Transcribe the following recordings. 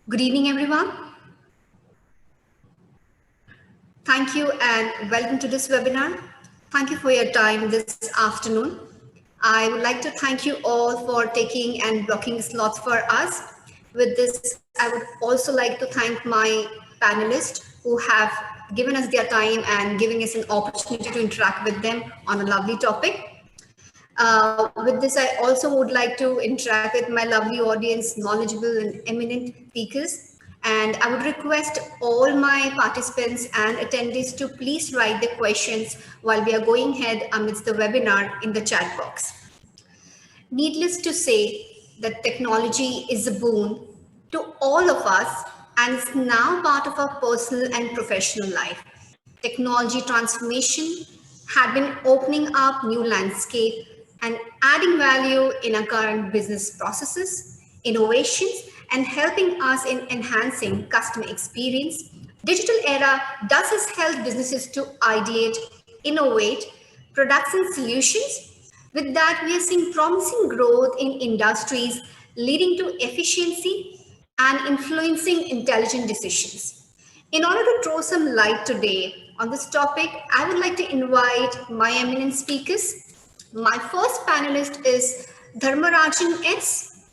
Good evening, everyone. Thank you and welcome to this webinar. Thank you for your time this afternoon. I would like to thank you all for taking and blocking slots for us. With this, I would also like to thank my panelists who have given us their time and giving us an opportunity to interact with them on a lovely topic. With this, I also would like to interact with my lovely audience, knowledgeable and eminent speakers. And I would request all my participants and attendees to please write the questions while we are going ahead amidst the webinar in the chat box. Needless to say that technology is a boon to all of us and is now part of our personal and professional life. Technology transformation had been opening up new landscape and adding value in our current business processes, innovations, and helping us in enhancing customer experience. Digital era does has help businesses to ideate, innovate products and solutions. With that, we are seeing promising growth in industries leading to efficiency and influencing intelligent decisions. In order to throw some light today on this topic, I would like to invite my eminent speakers. My first panelist is Dharmarajan S.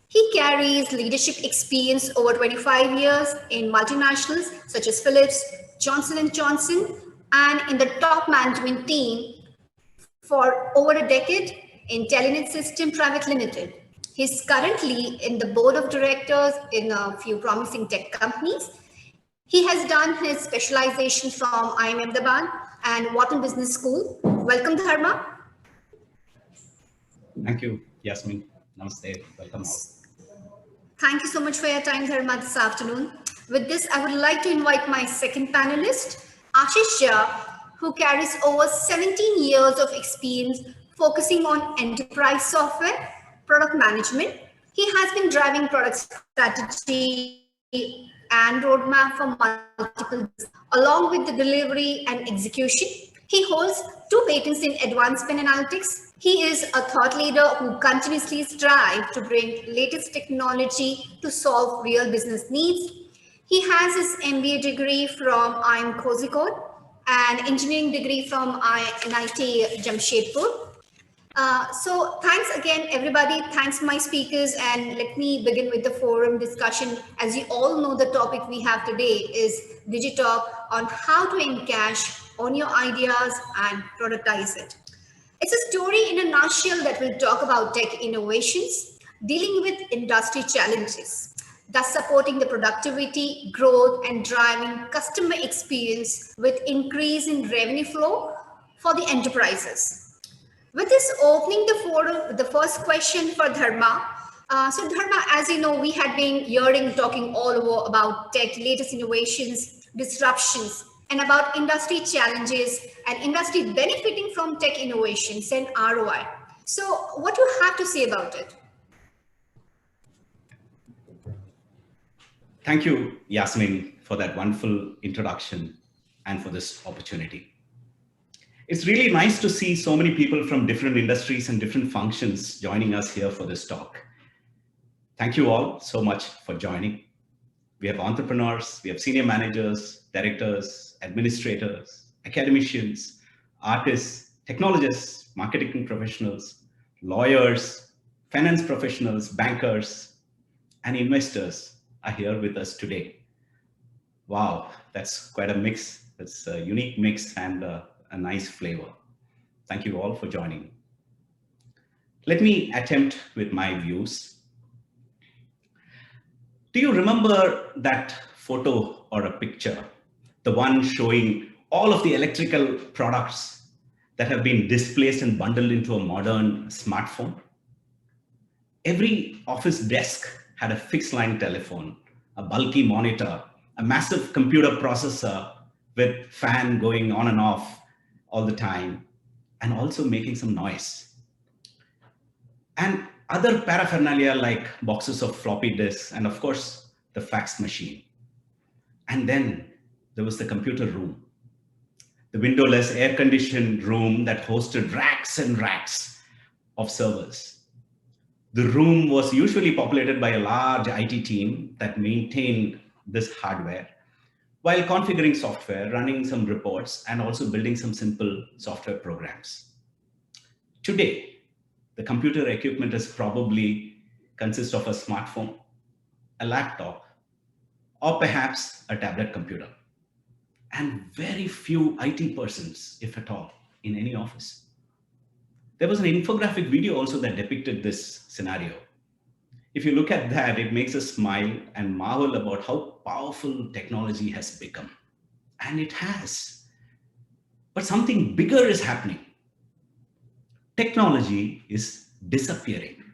He carries leadership experience over 25 years in multinationals such as Philips, Johnson & Johnson, and in the top management team for over a decade in Telenet System Private Limited. He's currently in the board of directors in a few promising tech companies. He has done his specialization from IIM Ahmedabad and Wharton Business School. Welcome, Dharma. Thank you, Yasmin. Namaste. Welcome all. Thank you so much for your time, Dharma, this afternoon. With this, I would like to invite my second panelist, Ashish Jha, who carries over 17 years of experience focusing on enterprise software, product management. He has been driving product strategy and roadmap for multiple years, along with the delivery and execution. He holds 2 patents in advanced pen analytics. He is a thought leader who continuously strives to bring latest technology to solve real business needs. He has his MBA degree from IIM Kozhikode and engineering degree from NIT Jamshedpur. So thanks again, everybody. Thanks my speakers. And let me begin with the forum discussion. As you all know, the topic we have today is Digitalk on how to encash on your ideas and productize it. It's a story in a nutshell that will talk about tech innovations, dealing with industry challenges, thus supporting the productivity, growth, and driving customer experience with increase in revenue flow for the enterprises. With this opening the forum, the first question for Dharma. So Dharma, as you know, we had been hearing, talking all over about tech, latest innovations, disruptions, and about industry challenges and industry benefiting from tech innovations and ROI. So what do you have to say about it? Thank you, Yasmin, for that wonderful introduction and for this opportunity. It's really nice to see so many people from different industries and different functions joining us here for this talk. Thank you all so much for joining. We have entrepreneurs, we have senior managers, directors, administrators, academicians, artists, technologists, marketing professionals, lawyers, finance professionals, bankers, and investors are here with us today. Wow, that's quite a mix. That's a unique mix and a nice flavor. Thank you all for joining. Let me attempt with my views. Do you remember that photo or a picture, the one showing all of the electrical products that have been displaced and bundled into a modern smartphone? Every office desk had a fixed line telephone, a bulky monitor, a massive computer processor with fan going on and off all the time, and also making some noise. And other paraphernalia like boxes of floppy disks, and of course, the fax machine. And then there was the computer room, the windowless air-conditioned room that hosted racks and racks of servers. The room was usually populated by a large IT team that maintained this hardware while configuring software, running some reports, and also building some simple software programs. Today, the computer equipment is probably consists of a smartphone, a laptop, or perhaps a tablet computer, and very few IT persons, if at all, in any office. There was an infographic video also that depicted this scenario. If you look at that, it makes us smile and marvel about how powerful technology has become. And it has. But something bigger is happening. Technology is disappearing,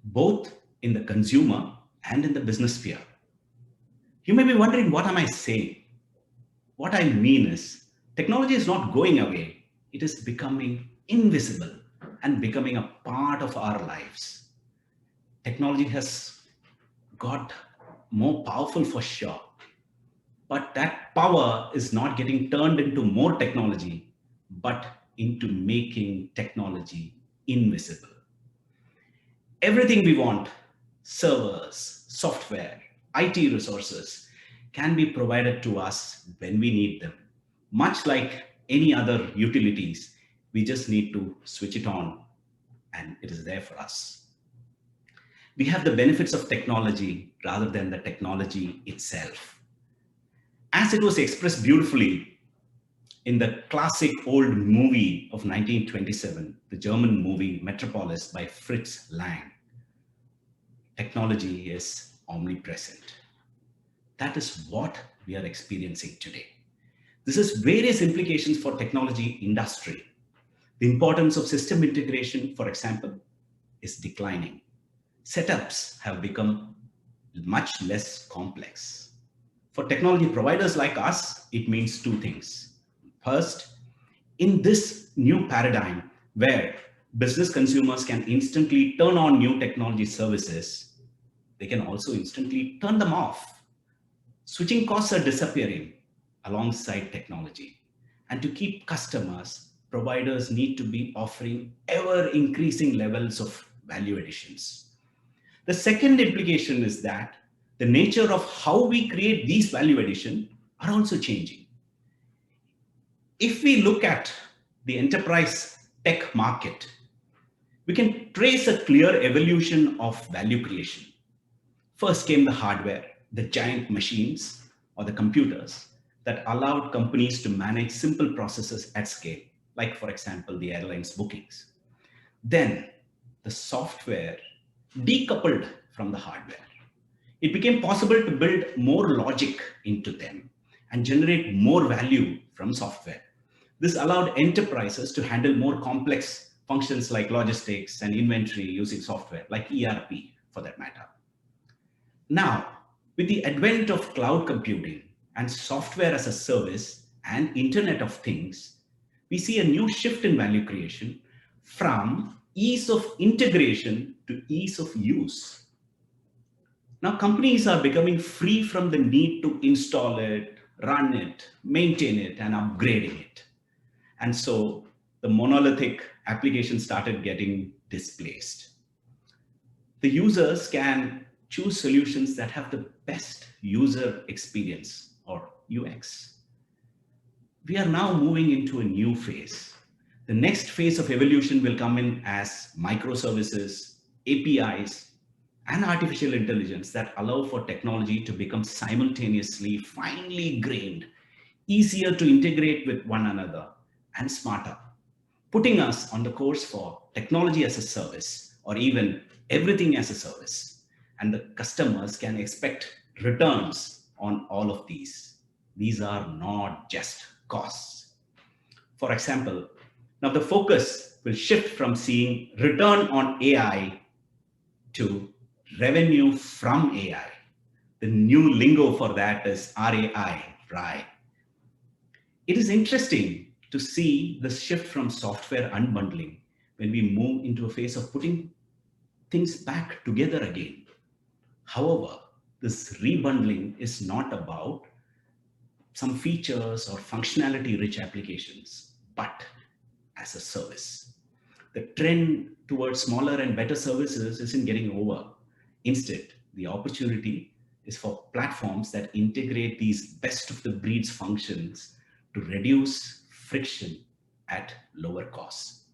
both in the consumer and in the business sphere. You may be wondering, what am I saying? What I mean is, technology is not going away. It is becoming invisible and becoming a part of our lives. Technology has got more powerful for sure, but that power is not getting turned into more technology, but into making technology invisible. Everything we want, servers, software, IT resources, can be provided to us when we need them. Much like any other utilities, we just need to switch it on and it is there for us. We have the benefits of technology rather than the technology itself. As it was expressed beautifully in the classic old movie of 1927, the German movie Metropolis by Fritz Lang, technology is omnipresent. That is what we are experiencing today. This has various implications for technology industry. The importance of system integration, for example, is declining. Setups have become much less complex. For technology providers like us, it means two things. First, in this new paradigm where business consumers can instantly turn on new technology services, they can also instantly turn them off. Switching costs are disappearing alongside technology. And to keep customers, providers need to be offering ever increasing levels of value additions. The second implication is that the nature of how we create these value addition are also changing. If we look at the enterprise tech market, we can trace a clear evolution of value creation. First came the hardware, the giant machines or the computers that allowed companies to manage simple processes at scale, like, for example, the airlines bookings. Then the software decoupled from the hardware. It became possible to build more logic into them and generate more value from software. This allowed enterprises to handle more complex functions like logistics and inventory using software, like ERP for that matter. Now, with the advent of cloud computing and software as a service and Internet of Things, we see a new shift in value creation from ease of integration to ease of use. Now, companies are becoming free from the need to install it, run it, maintain it, and upgrading it. And so the monolithic application started getting displaced. The users can choose solutions that have the best user experience or UX. We are now moving into a new phase. The next phase of evolution will come in as microservices, APIs, and artificial intelligence that allow for technology to become simultaneously finely grained, easier to integrate with one another, and smarter, putting us on the course for technology as a service or even everything as a service. And the customers can expect returns on all of these. These are not just costs. For example, now the focus will shift from seeing return on AI to revenue from AI. The new lingo for that is RAI, RAI. It is interesting to see the shift from software unbundling when we move into a phase of putting things back together again. However, this rebundling is not about some features or functionality rich applications, but as a service. the trend towards smaller and better services isn't getting over. Instead, the opportunity is for platforms that integrate these best of the breeds functions to reduce friction at lower costs.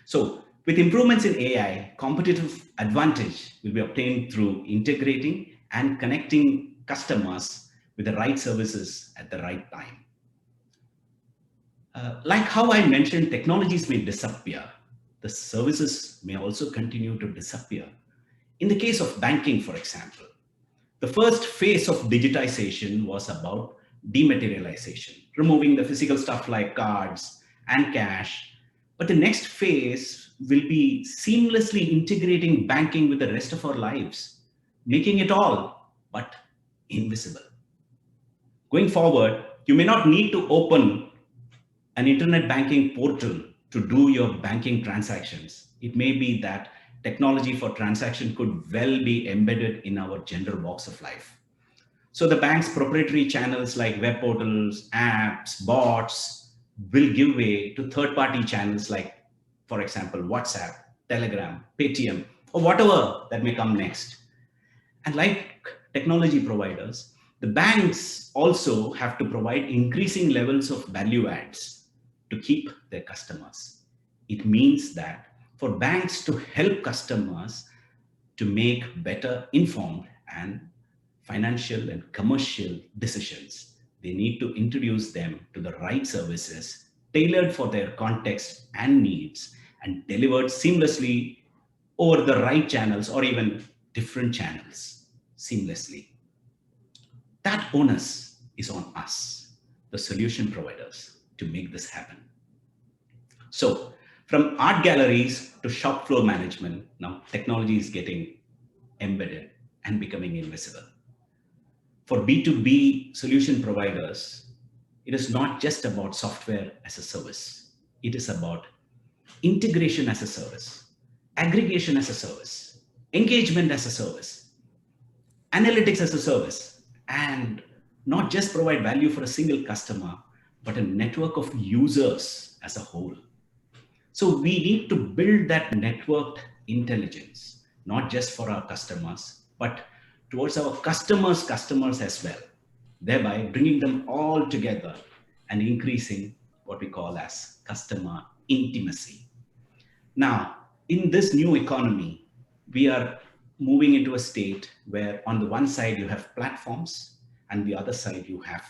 So with improvements in AI, competitive advantage will be obtained through integrating and connecting customers with the right services at the right time. Like how I mentioned, technologies may disappear, the services may also continue to disappear. In the case of banking, for example, the first phase of digitization was about dematerialization, removing the physical stuff like cards and cash. But the next phase will be seamlessly integrating banking with the rest of our lives, making it all but invisible. Going forward, you may not need to open an internet banking portal to do your banking transactions. It may be that technology for transaction could well be embedded in our general walks of life. So the bank's proprietary channels like web portals, apps, bots will give way to third-party channels like, for example, WhatsApp, Telegram, Paytm, or whatever that may come next. And like technology providers, the banks also have to provide increasing levels of value adds to keep their customers. It means that for banks to help customers to make better informed and financial and commercial decisions, they need to introduce them to the right services tailored for their context and needs and delivered seamlessly over the right channels or even different channels seamlessly. That onus is on us, the solution providers, to make this happen. So from art galleries to shop floor management, now technology is getting embedded and becoming invisible. For B2B solution providers, it is not just about software as a service. It is about integration as a service, aggregation as a service, engagement as a service, analytics as a service, and not just provide value for a single customer, but a network of users as a whole. So we need to build that networked intelligence, not just for our customers, but towards our customers' customers as well, thereby bringing them all together and increasing what we call as customer intimacy. Now, in this new economy, we are moving into a state where on the one side you have platforms and the other side you have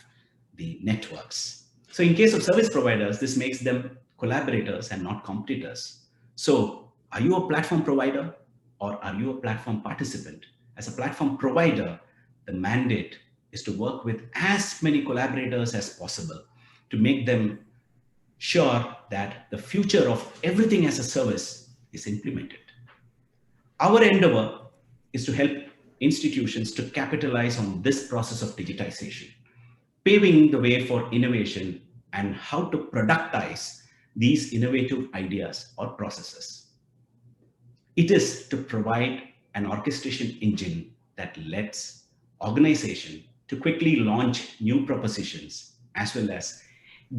the networks. So in case of service providers, this makes them collaborators and not competitors. So are you a platform provider or are you a platform participant? As a platform provider, the mandate is to work with as many collaborators as possible to make them sure that the future of everything as a service is implemented. Our endeavor is to help institutions to capitalize on this process of digitization, paving the way for innovation and how to productize these innovative ideas or processes. It is to provide an orchestration engine that lets organization to quickly launch new propositions, as well as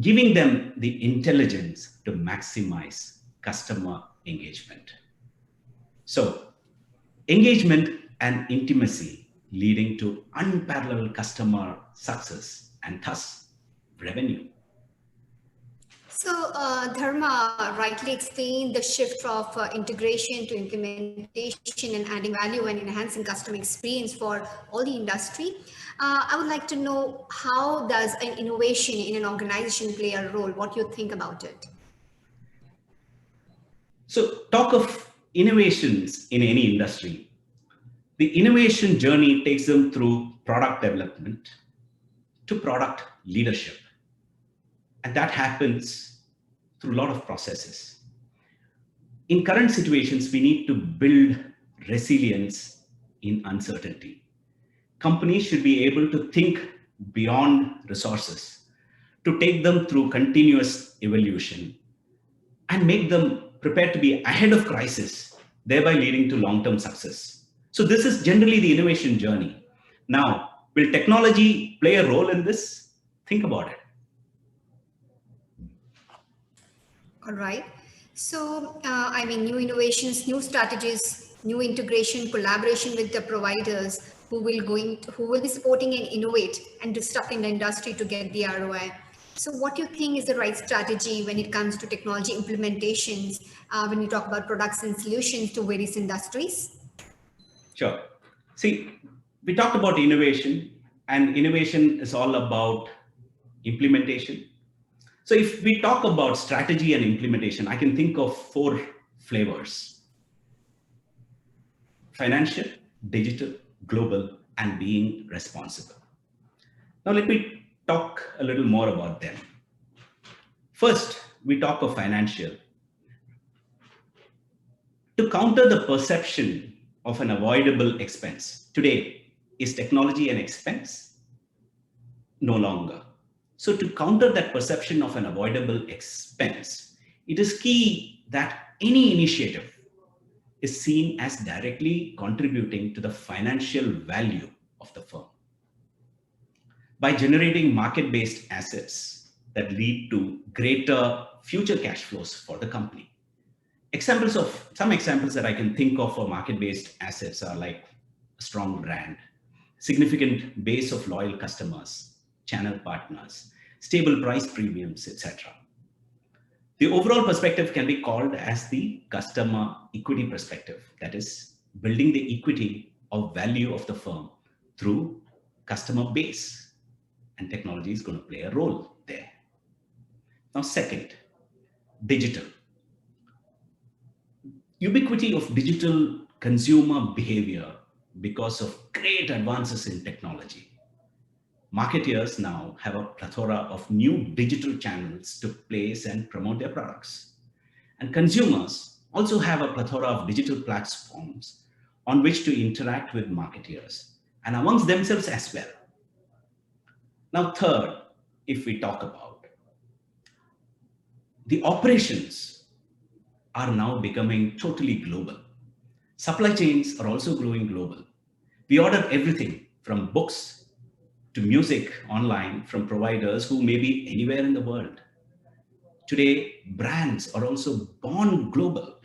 giving them the intelligence to maximize customer engagement. So engagement and intimacy leading to unparalleled customer success and thus revenue. So Dharma rightly explained the shift of integration to implementation and adding value and enhancing customer experience for all the industry. I would like to know, how does an innovation in an organization play a role? What do you think about it? So talk of innovations in any industry. The innovation journey takes them through product development to product leadership. And that happens through a lot of processes. In current situations, we need to build resilience in uncertainty. Companies should be able to think beyond resources, to take them through continuous evolution and make them prepared to be ahead of crisis, thereby leading to long-term success. So this is generally the innovation journey. Now, will technology play a role in this? Think about it. All right. So, I mean, new innovations, new strategies, new integration, collaboration with the providers who will be supporting and innovate and disrupt in the industry to get the ROI. So, what do you think is the right strategy when it comes to technology implementations when we talk about products and solutions to various industries? Sure. See, we talked about innovation, and innovation is all about implementation. So if we talk about strategy and implementation, I can think of four flavors: financial, digital, global, and being responsible. Now let me talk a little more about them. First, we talk of financial. To counter the perception of an avoidable expense, today, is technology an expense? No longer. So to counter that perception of an avoidable expense, it is key that any initiative is seen as directly contributing to the financial value of the firm by generating market-based assets that lead to greater future cash flows for the company. Some examples that I can think of for market-based assets are like a strong brand, significant base of loyal customers, channel partners, stable price premiums, etc. The overall perspective can be called as the customer equity perspective. That is, building the equity of value of the firm through customer base, and technology is going to play a role there. Now, second, digital. Ubiquity of digital consumer behavior because of great advances in technology. Marketeers now have a plethora of new digital channels to place and promote their products. And consumers also have a plethora of digital platforms on which to interact with marketeers and amongst themselves as well. Now, third, if we talk about the operations are now becoming totally global. Supply chains are also growing global. We order everything from books to music online from providers who may be anywhere in the world. Today, brands are also born global,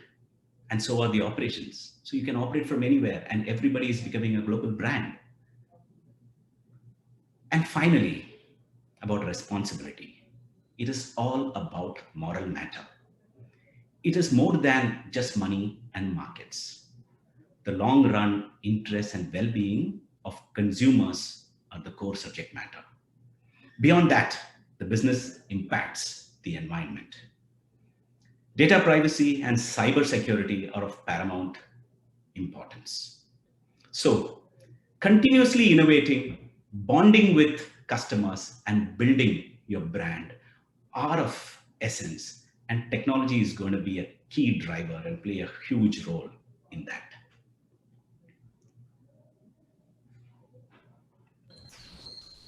and so are the operations. So you can operate from anywhere, and everybody is becoming a global brand. And finally, about responsibility. It is all about moral matter. It is more than just money and markets. The long run interests and well-being of consumers are the core subject matter. Beyond that, the business impacts the environment. Data privacy and cybersecurity are of paramount importance. So, continuously innovating, bonding with customers, and building your brand are of essence, and technology is going to be a key driver and play a huge role in that.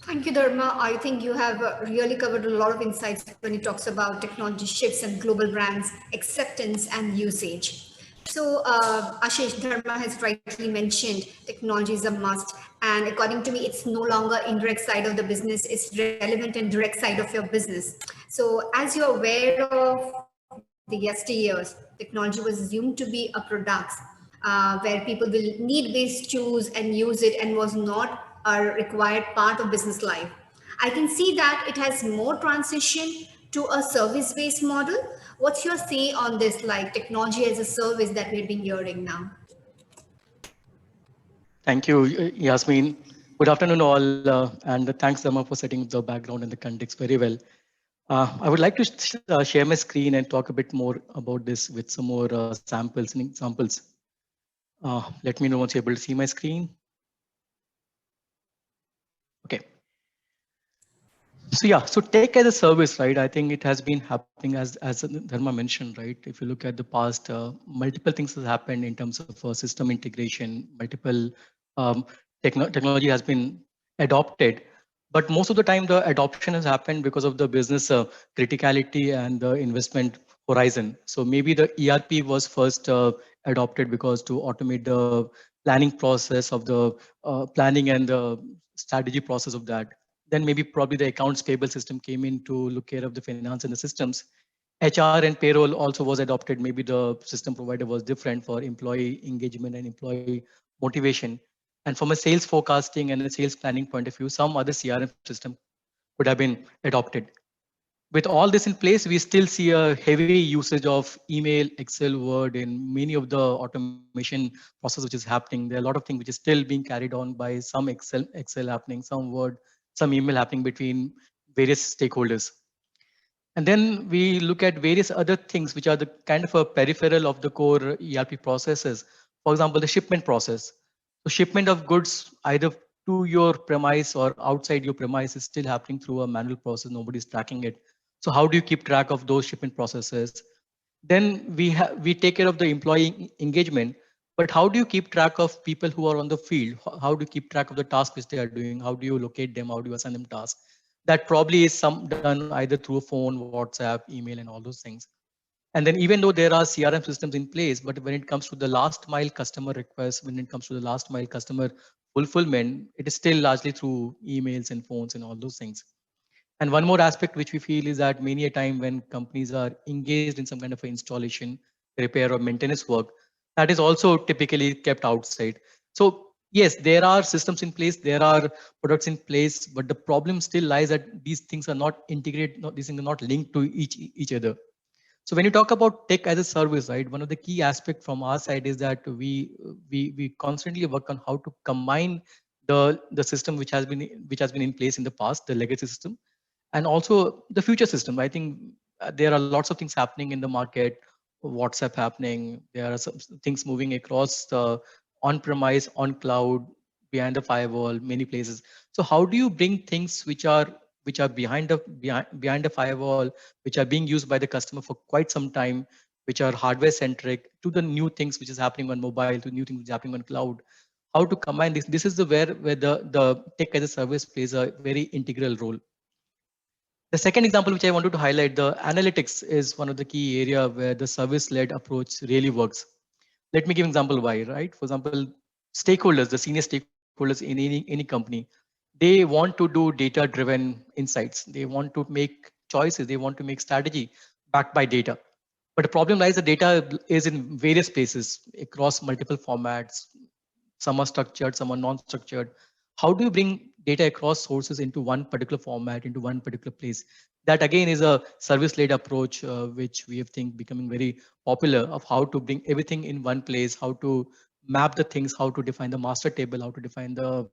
Thank you, Dharma. I think you have really covered a lot of insights when it talks about technology shifts and global brands, acceptance and usage. So, Ashish, Dharma has rightly mentioned technology is a must. And according to me, it's no longer indirect side of the business, it's relevant and direct side of your business. So, as you're aware of the yesteryears, technology was assumed to be a product where people will need this, choose and use it, and was not a required part of business life. I can see that it has more transition to a service-based model. What's your say on this, like technology as a service that we've been hearing now? Thank you, Yasmin. Good afternoon, all, and thanks, Dharma, for setting the background and the context very well. I would like to share my screen and talk a bit more about this with some more samples and examples. Let me know once you're able to see my screen. Okay. So yeah, so tech as a service, right? I think it has been happening as Dharma mentioned, right? If you look at the past, multiple things have happened in terms of system integration, multiple technology has been adopted. But most of the time, the adoption has happened because of the business criticality and the investment horizon. So maybe the ERP was first adopted because to automate the planning process of the planning and the strategy process of that. Then maybe probably the accounts payable system came in to look care of the finance and the systems. HR and payroll also was adopted. Maybe the system provider was different for employee engagement and employee motivation. And from a sales forecasting and a sales planning point of view, some other CRM system could have been adopted. With all this in place, we still see a heavy usage of email, Excel, Word in many of the automation process which is happening. There are a lot of things which is still being carried on by some Excel happening, some Word, some email happening between various stakeholders. And then we look at various other things which are the kind of a peripheral of the core ERP processes. For example, the shipment process. So shipment of goods either to your premise or outside your premise is still happening through a manual process. Nobody's tracking it. So how do you keep track of those shipment processes? Then we take care of the employee engagement, but how do you keep track of people who are on the field? How do you keep track of the tasks which they are doing? How do you locate them? How do you assign them tasks? That probably is some done either through a phone, WhatsApp, email, and all those things. And then even though there are CRM systems in place, but when it comes to the last mile customer request, when it comes to the last mile customer fulfillment, it is still largely through emails and phones and all those things. And one more aspect which we feel is that many a time when companies are engaged in some kind of installation, repair, or maintenance work, that is also typically kept outside. So yes, there are systems in place, there are products in place, but the problem still lies that these things are not integrated, these things are not linked to each other. So when you talk about tech as a service, right, one of the key aspects from our side is that we constantly work on how to combine the system which has been in place in the past, the legacy system, and also the future system. I think there are lots of things happening in the market, WhatsApp happening, there are some things moving across the on-premise, on cloud, behind the firewall, many places. So how do you bring things which are behind the firewall, which are being used by the customer for quite some time, which are hardware centric, to the new things which is happening on mobile, to new things which is happening on cloud? How to combine this? This is the where the tech as a service plays a very integral role. The second example which I wanted to highlight, the analytics, is one of the key area where the service-led approach really works. Let me give an example why, right? For example, stakeholders, the senior stakeholders in any company, they want to do data-driven insights. They want to make choices. They want to make strategy backed by data. But the problem lies the data is in various places across multiple formats. Some are structured, some are non-structured. How do you bring data across sources into one particular format, into one particular place? That again is a service-led approach, which we have think becoming very popular, of how to bring everything in one place, how to map the things, how to define the master table, how to define the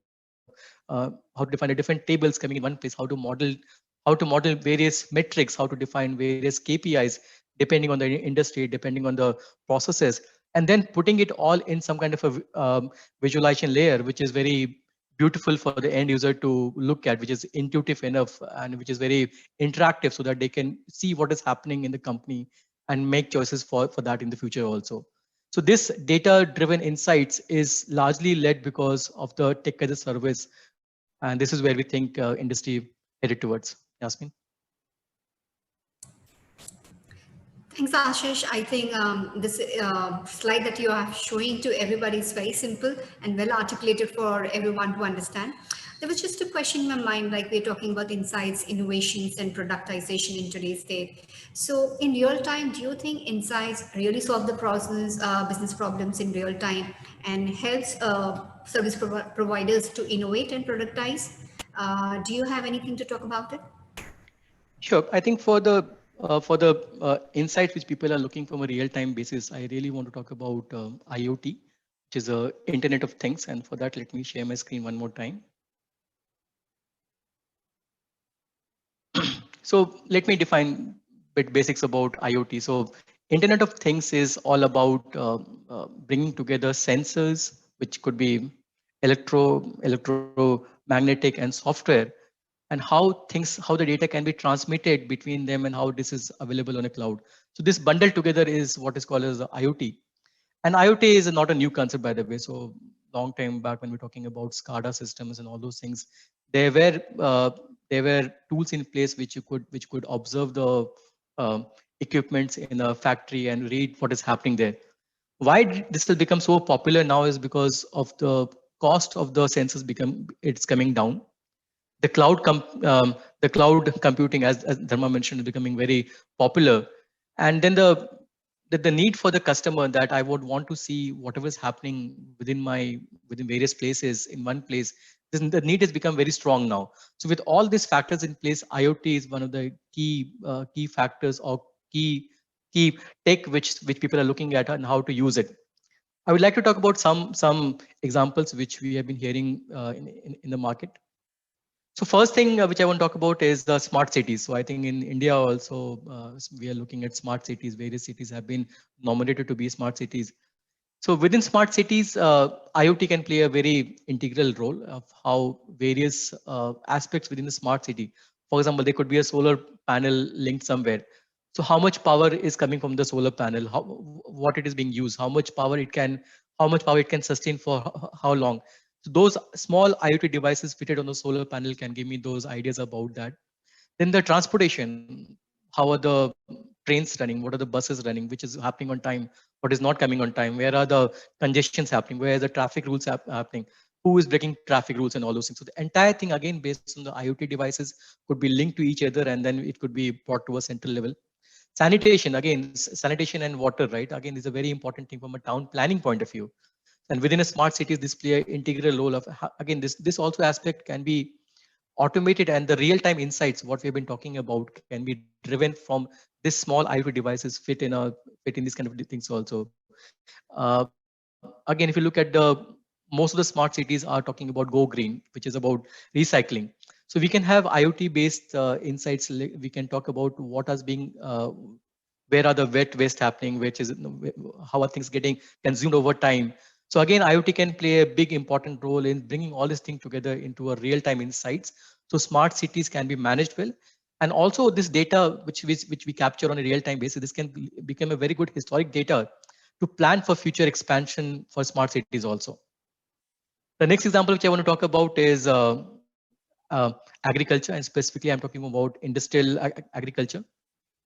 different tables coming in one place, how to model various metrics, how to define various KPIs, depending on the industry, depending on the processes, and then putting it all in some kind of a visualization layer, which is very beautiful for the end user to look at, which is intuitive enough and which is very interactive, so that they can see what is happening in the company and make choices for that in the future also. So this data-driven insights is largely led because of the tech as a service, and this is where we think industry headed towards. Yasmin. Thanks, Ashish. I think this slide that you are showing to everybody is very simple and well articulated for everyone to understand. There was just a question in my mind, like we're talking about insights, innovations, and productization in today's state. So, in real time, do you think insights really solve the business problems in real time, and helps service providers to innovate and productize? Do you have anything to talk about it? Sure. I think for the insights which people are looking from a real-time basis, I really want to talk about IoT, which is a Internet of Things. And for that, let me share my screen one more time. So let me define bit basics about IoT. So Internet of Things is all about bringing together sensors, which could be electromagnetic and software, and how the data can be transmitted between them and how this is available on a cloud. So this bundled together is what is called as IoT. And IoT is not a new concept, by the way. So long time back when we're talking about SCADA systems and all those things, there were tools in place which could observe the equipments in a factory and read what is happening there. Why this has become so popular now is because of the cost of the sensors it's coming down. The cloud computing, as Dharma mentioned, is becoming very popular. And then the need for the customer that I would want to see whatever is happening within various places in one place. The need has become very strong now. So with all these factors in place, IoT is one of the key factors or key tech which people are looking at and how to use it. I would like to talk about some examples which we have been hearing in the market. So first thing which I want to talk about is the smart cities. So I think in India also we are looking at smart cities. Various cities have been nominated to be smart cities. So within smart cities, IoT can play a very integral role of how various aspects within the smart city. For example, there could be a solar panel linked somewhere. So how much power is coming from the solar panel? What it is being used? How much power it can sustain for how long? So those small IoT devices fitted on the solar panel can give me those ideas about that. Then the transportation, how are the trains running? What are the buses running? Which is happening on time? What is not coming on time? Where are the congestions happening? Where are the traffic rules happening? Who is breaking traffic rules and all those things? So the entire thing, again, based on the IoT devices, could be linked to each other, and then it could be brought to a central level. Sanitation, again, sanitation and water, right? Again, is a very important thing from a town planning point of view. And within a smart cities, this play an integral role of, again, this also aspect can be automated, and the real-time insights what we've been talking about can be driven from this small IoT devices fit in these kind of things also. Again, if you look at most of the smart cities are talking about Go Green, which is about recycling. So we can have IoT based insights. We can talk about what is being where are the wet waste happening, which is how are things getting consumed over time. So again, IoT can play a big important role in bringing all these things together into a real-time insights. So smart cities can be managed well. And also this data, which we capture on a real-time basis, this can become a very good historic data to plan for future expansion for smart cities also. The next example which I want to talk about is agriculture, and specifically I'm talking about industrial agriculture.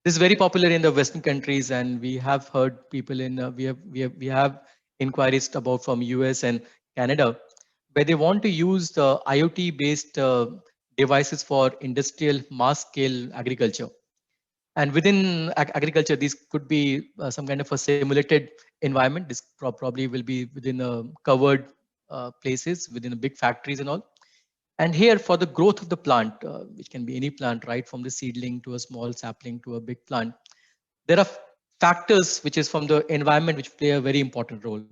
This is very popular in the Western countries, and we have heard people in we have inquiries about from US and Canada, where they want to use the IoT based devices for industrial mass scale agriculture. And within agriculture, these could be some kind of a simulated environment. This probably will be within covered places, within big factories and all. And here for the growth of the plant, which can be any plant, right, from the seedling to a small sapling to a big plant, there are factors which is from the environment which play a very important role.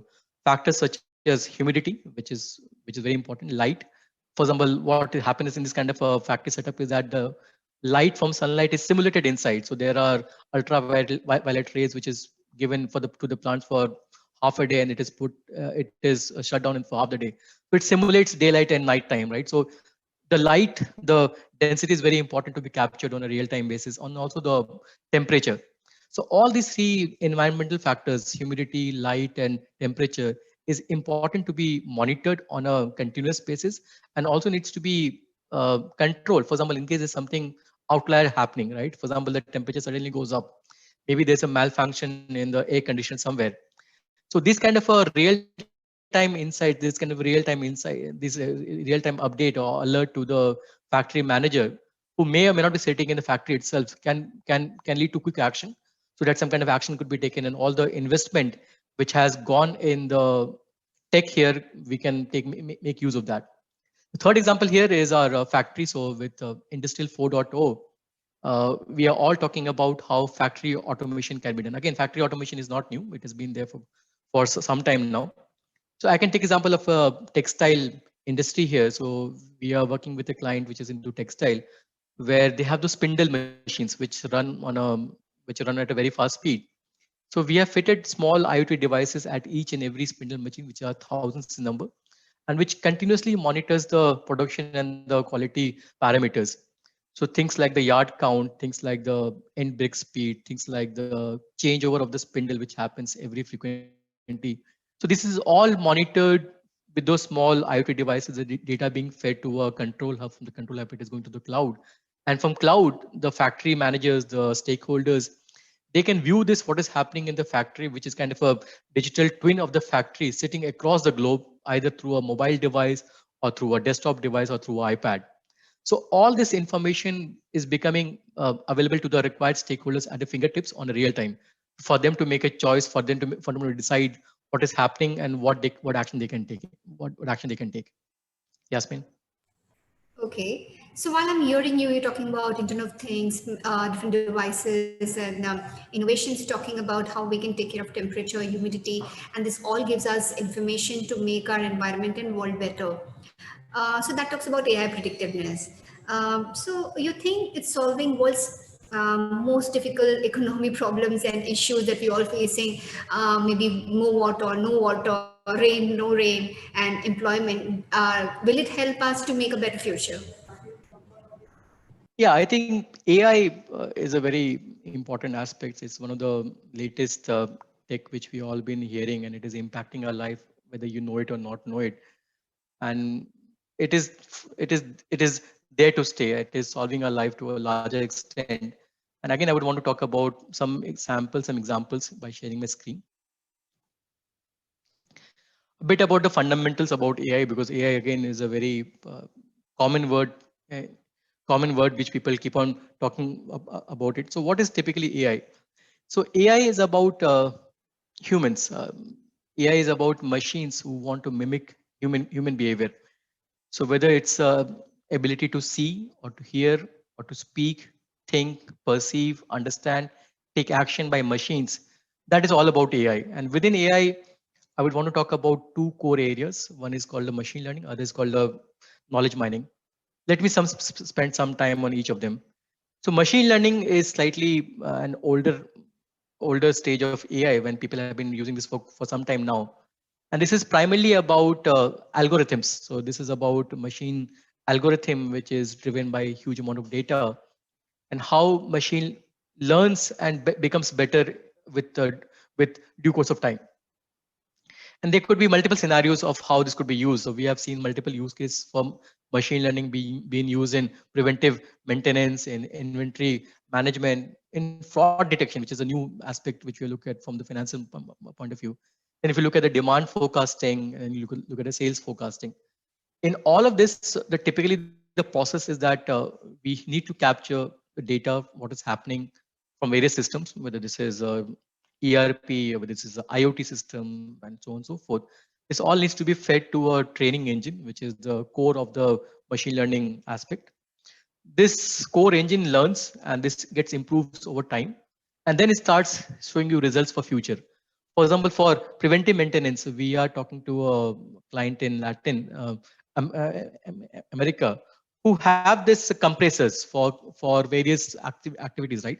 Factors such as humidity, which is very important, light. For example, what happens in this kind of a factory setup is that the light from sunlight is simulated inside. So there are ultraviolet rays which is given to the plants for half a day, and it is shut down for half the day. So it simulates daylight and nighttime, right? So the density is very important to be captured on a real-time basis, on also the temperature. So all these three environmental factors, humidity, light, and temperature, is important to be monitored on a continuous basis, and also needs to be controlled. For example, in case there's something outlier happening, right? For example, the temperature suddenly goes up. Maybe there's a malfunction in the air condition somewhere. So this kind of a real-time insight, this real-time update or alert to the factory manager, who may or may not be sitting in the factory itself, can lead to quick action, so that some kind of action could be taken, and all the investment which has gone in the tech here, we can make use of that. The third example here is our factory. So with Industrial 4.0, we are all talking about how factory automation can be done. Again, factory automation is not new. It has been there for some time now. So I can take example of a textile industry here. So we are working with a client which is into textile, where they have those spindle machines which run at a very fast speed. So we have fitted small IoT devices at each and every spindle machine, which are thousands in number, and which continuously monitors the production and the quality parameters. So things like the yard count, things like the end break speed, things like the changeover of the spindle, which happens every frequently. So this is all monitored with those small IoT devices, the data being fed to a control hub. From the control hub, it is going to the cloud. And from cloud, the factory managers, the stakeholders, they can view this, what is happening in the factory, which is kind of a digital twin of the factory sitting across the globe, either through a mobile device or through a desktop device or through iPad. So all this information is becoming available to the required stakeholders at the fingertips on a real time for them to make a choice, for them to decide what is happening and what action they can take, what action they can take. Yasmin. Okay, so while I'm hearing you, you're talking about Internet of Things, different devices, and innovations, talking about how we can take care of temperature, humidity, and this all gives us information to make our environment and world better. So that talks about AI predictiveness. So you think it's solving world's most difficult economy problems and issues that we all facing, maybe more water, no water, rain, no rain, and employment. Will it help us to make a better future? Yeah, I think AI is a very important aspect. It's one of the latest tech which we all been hearing, and it is impacting our life, whether you know it or not know it. And it is it is it is there to stay. It is solving our life to a larger extent. And again, I would want to talk about some examples by sharing my screen. A bit about the fundamentals about AI, because AI again is a very common word, uh, common word which people keep on talking about it. So what is typically AI? So AI is about humans. AI is about machines who want to mimic human behavior. So whether it's ability to see or to hear or to speak, think, perceive, understand, take action by machines, that is all about AI. And within AI, I would want to talk about two core areas. One is called the machine learning, other is called the knowledge mining. Let me spend some time on each of them. So machine learning is slightly an older stage of AI when people have been using this for some time now. And this is primarily about algorithms. So this is about machine algorithm, which is driven by a huge amount of data, and how machine learns and becomes better with with due course of time. And there could be multiple scenarios of how this could be used. So we have seen multiple use cases from machine learning being used in preventive maintenance, in inventory management, in fraud detection, which is a new aspect which we look at from the financial point of view. Then if you look at the demand forecasting and you look at the sales forecasting, in all of this, typically the process is that we need to capture the data, what is happening from various systems, whether this is ERP, or whether this is an IoT system, and so on and so forth. This all needs to be fed to a training engine, which is the core of the machine learning aspect. This core engine learns and this gets improved over time. And then it starts showing you results for future. For example, for preventive maintenance, we are talking to a client in Latin America who have this compressors for various activities, right?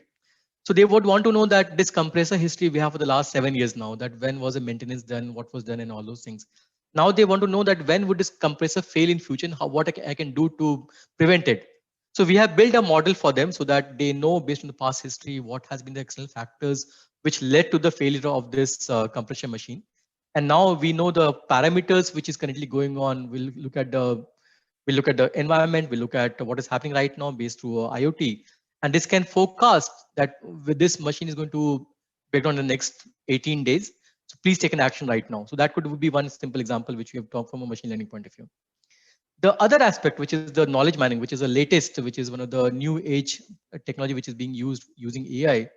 So they would want to know that this compressor history we have for the last 7 years now, that when was the maintenance done, what was done, and all those things. Now they want to know that when would this compressor fail in future and what I can do to prevent it. So we have built a model for them so that they know based on the past history what has been the external factors which led to the failure of this compression machine. And now we know the parameters which is currently going on. We'll look at the environment. We'll look at what is happening right now based through IoT. And this can forecast that with this machine is going to break down in the next 18 days. So please take an action right now. So that could be one simple example which we have talked from a machine learning point of view. The other aspect, which is the knowledge mining, which is the latest, which is one of the new age technology which is being used using AI.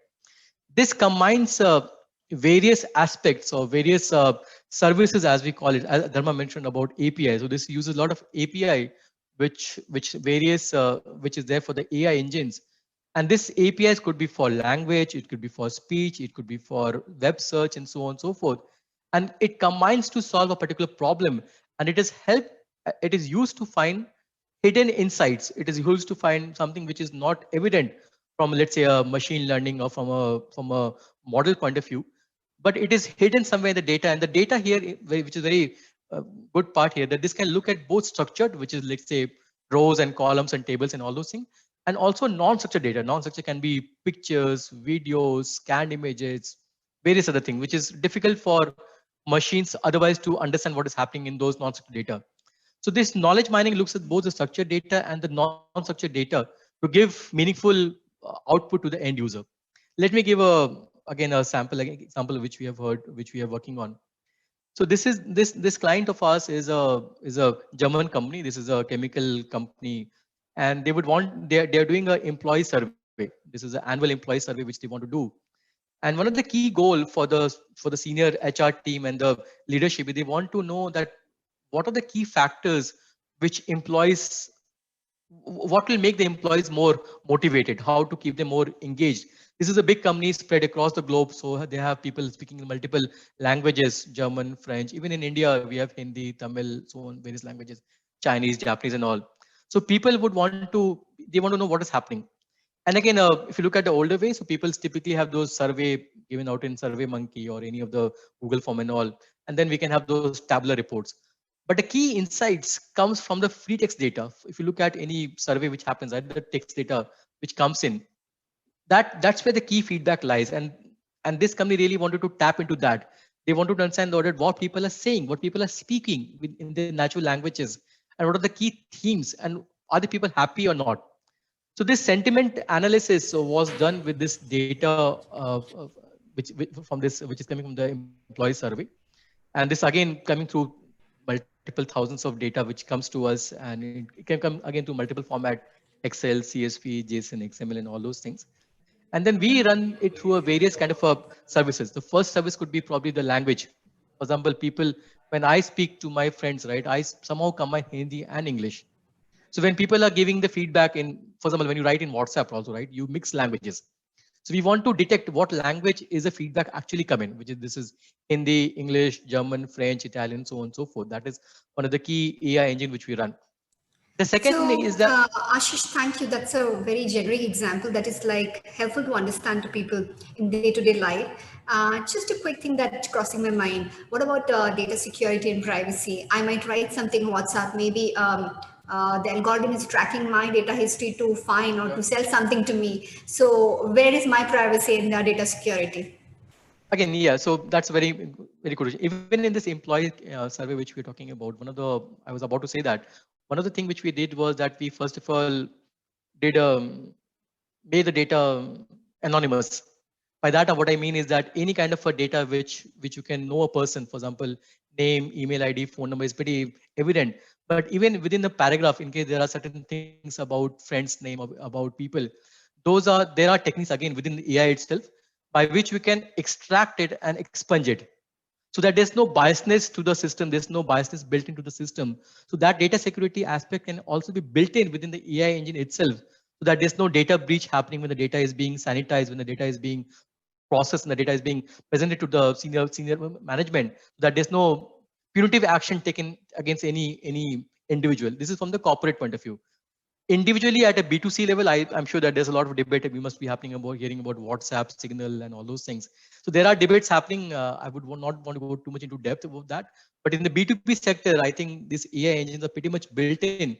This combines various aspects or various services, as we call it, as Dharma mentioned about API. So this uses a lot of API, which is there for the AI engines. And this APIs could be for language, it could be for speech, it could be for web search, and so on and so forth. And it combines to solve a particular problem. And it is used to find hidden insights. It is used to find something which is not evident from, let's say, a machine learning or from a model point of view, but it is hidden somewhere in the data. And the data here, which is very good part here, that this can look at both structured, which is, let's say, rows and columns and tables and all those things, and also non-structured data. Non-structured can be pictures, videos, scanned images, various other things, which is difficult for machines otherwise to understand what is happening in those non-structured data. So this knowledge mining looks at both the structured data and the non-structured data to give meaningful output to the end user. Let me give again a example which we have heard, which we are working on. So this client of ours is a German company. This is a chemical company, and they would want, they're doing an employee survey. This is an annual employee survey which they want to do. And one of the key goal for the senior HR team and the leadership, they want to know that what are the key factors which employees, what will make the employees more motivated, how to keep them more engaged. This is a big company spread across the globe, so they have people speaking in multiple languages, German, French. Even in India, we have Hindi, Tamil, so on, various languages, Chinese, Japanese, and all. So people would want to, they want to know what is happening. And again, if you look at the older way, so people typically have those survey given out in SurveyMonkey or any of the Google form and all, and then we can have those tabular reports. But the key insights comes from the free text data. If you look at any survey which happens, right, the text data which comes in, that's where the key feedback lies. And this company really wanted to tap into that. They wanted to understand what people are saying, what people are speaking in their natural languages, and what are the key themes, and are the people happy or not. So this sentiment analysis was done with this data which is coming from the employee survey, and this again coming through multiple thousands of data which comes to us, and it can come again to multiple format: Excel, CSV, JSON, XML, and all those things. And then we run it through a various kind of services. The first service could be probably the language. For example, people, when I speak to my friends, right, I somehow combine Hindi and English. So when people are giving the feedback in, for example, when you write in WhatsApp also, right, you mix languages. So we want to detect what language is the feedback actually come in, which is, this is Hindi, English, German, French, Italian, so on and so forth. That is one of the key AI engine which we run. The second thing is that Ashish, thank you. That's a very generic example that is like helpful to understand to people in day-to-day life. Just a quick thing that's crossing my mind. What about data security and privacy? I might write something on WhatsApp. Maybe the algorithm is tracking my data history to find or to sell something to me. So where is my privacy and data security? Again, yeah, so that's very, very good. Even in this employee survey, which we're talking about, I was about to say that one of the things which we did was that we first of all did made the data anonymous. By that, what I mean is that any kind of a data which you can know a person, for example, name, email ID, phone number, is pretty evident. But even within the paragraph, in case there are certain things about friends' name, about people, there are techniques again within the AI itself by which we can extract it and expunge it, so that there's no biasness to the system, there's no biasness built into the system. So that data security aspect can also be built in within the AI engine itself, so that there's no data breach happening when the data is being sanitized, when the data is being processed and the data is being presented to the senior management, so that there's no punitive action taken against any individual. This is from the corporate point of view. Individually at a B2C level, I'm sure that there's a lot of debate we must be happening about hearing about WhatsApp, Signal, and all those things. So there are debates happening. I would not want to go too much into depth about that. But in the B2B sector, I think these AI engines are pretty much built in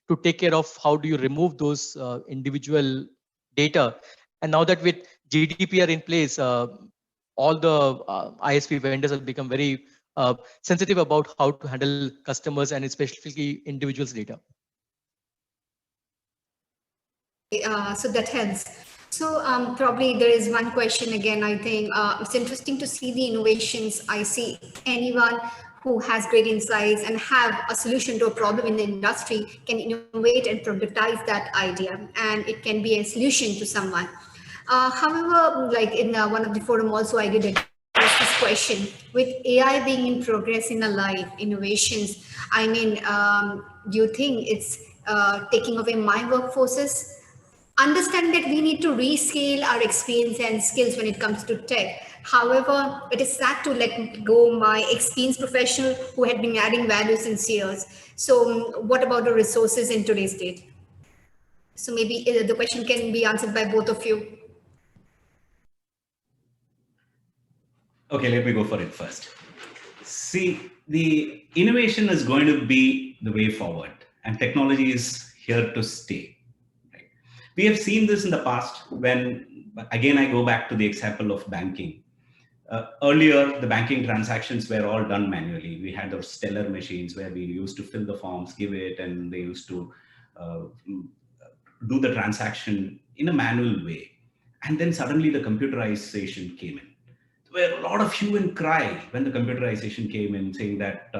to take care of how do you remove those individual data. And now that with GDPR in place, all the ISP vendors have become very sensitive about how to handle customers and especially individuals' data. So that helps. So probably there is one question again. I think it's interesting to see the innovations. I see anyone who has great insights and have a solution to a problem in the industry can innovate and productize that idea, and it can be a solution to someone. However, like in one of the forum also, I did address this question with AI being in progress in a life innovations. I mean, do you think it's taking away my workforces? Understand that we need to rescale our experience and skills when it comes to tech. However, it is sad to let go my experienced professional who had been adding value since years. So what about the resources in today's date? So maybe the question can be answered by both of you. Okay, let me go for it first. See, the innovation is going to be the way forward, and technology is here to stay. We have seen this in the past when, again, I go back to the example of banking. Earlier, the banking transactions were all done manually. We had those teller machines where we used to fill the forms, give it, and they used to do the transaction in a manual way. And then suddenly the computerization came in. There were a lot of hue and cry when the computerization came in, saying that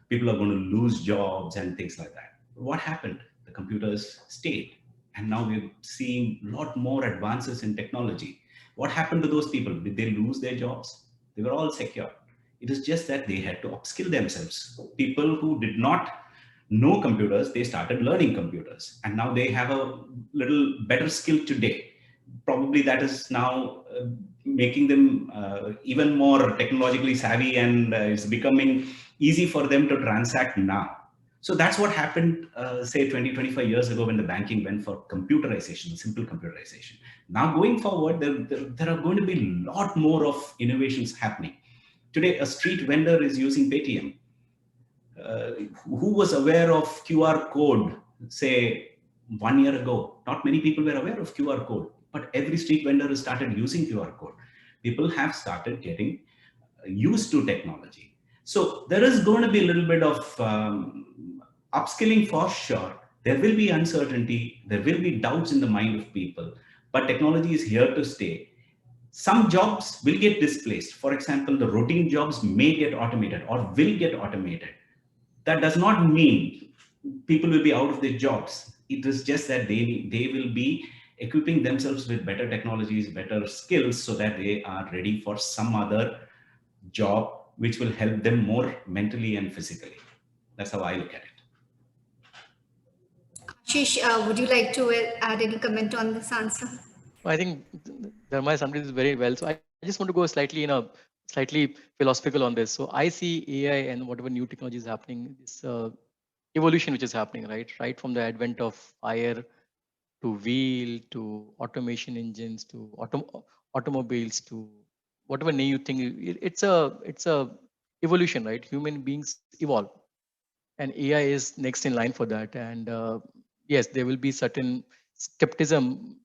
people are going to lose jobs and things like that. What happened? the computers stayed. And now we're seeing a lot more advances in technology. What happened to those people? Did they lose their jobs? They were all secure. It is just that they had to upskill themselves. People who did not know computers, they started learning computers. And now they have a little better skill today. Probably that is now making them even more technologically savvy, and it's becoming easy for them to transact now. So that's what happened, say 20, 25 years ago when the banking went for computerization, simple computerization. Now going forward, there are going to be a lot more of innovations happening. Today, a street vendor is using Paytm. Who was aware of QR code, say 1 year ago? Not many people were aware of QR code, but every street vendor has started using QR code. People have started getting used to technology. So there is going to be a little bit of upskilling for sure. There will be uncertainty. There will be doubts in the mind of people, but technology is here to stay. Some jobs will get displaced. For example, the routine jobs may get automated or will get automated. That does not mean people will be out of their jobs. It is just that they will be equipping themselves with better technologies, better skills, so that they are ready for some other job which will help them more mentally and physically. That's how I look at it. Ashish, would you like to add any comment on this answer? I think Dharma summarized this very well. So I just want to go slightly philosophical on this. So I see AI and whatever new technology is happening, this evolution which is happening, right from the advent of fire to wheel to automation engines to automobiles to whatever name you think. It's a evolution, right? Human beings evolve, and AI is next in line for that. And yes, there will be certain skepticism